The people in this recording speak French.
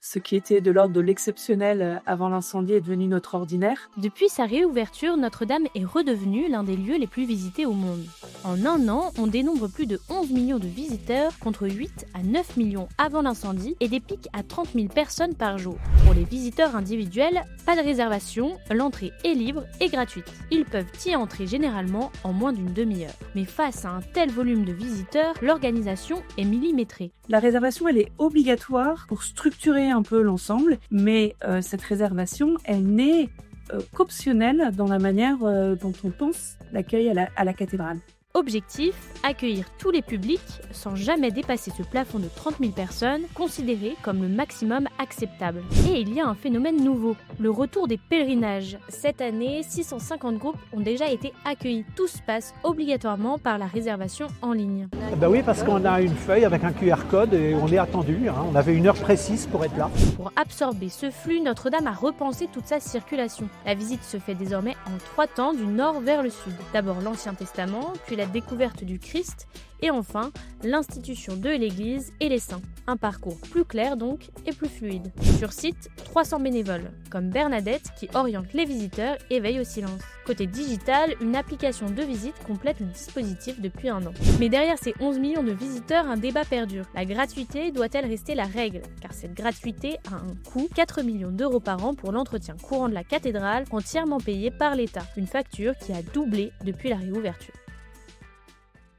Ce qui était de l'ordre de l'exceptionnel avant l'incendie est devenu notre ordinaire. Depuis sa réouverture, Notre-Dame est redevenue l'un des lieux les plus visités au monde. En un an, on dénombre plus de 11 millions de visiteurs contre 8 à 9 millions avant l'incendie et des pics à 30 000 personnes par jour. Pour les visiteurs individuels, pas de réservation, l'entrée est libre et gratuite. Ils peuvent y entrer généralement en moins d'une demi-heure. Mais face à un tel volume de visiteurs, l'organisation est millimétrée. La réservation, elle est obligatoire pour structurer un peu l'ensemble, mais cette réservation, elle n'est qu'optionnelle dans la manière dont on pense l'accueil à la cathédrale. Objectif, accueillir tous les publics sans jamais dépasser ce plafond de 30 000 personnes, considéré comme le maximum acceptable. Et il y a un phénomène nouveau, le retour des pèlerinages. Cette année, 650 groupes ont déjà été accueillis. Tout se passe obligatoirement par la réservation en ligne. Oui, parce qu'on a une feuille avec un QR code et on est attendu. On avait une heure précise pour être là. Pour absorber ce flux, Notre-Dame a repensé toute sa circulation. La visite se fait désormais en 3 temps du nord vers le sud. D'abord l'Ancien Testament, puis la découverte du Christ et enfin l'institution de l'Église et les saints. Un parcours plus clair donc et plus fluide. Sur site, 300 bénévoles, comme Bernadette qui oriente les visiteurs et veille au silence. Côté digital, une application de visite complète le dispositif depuis un an. Mais derrière ces 11 millions de visiteurs, un débat perdure. La gratuité doit-elle rester la règle? Car cette gratuité a un coût, 4 millions d'euros par an pour l'entretien courant de la cathédrale, entièrement payé par l'État. Une facture qui a doublé depuis la réouverture.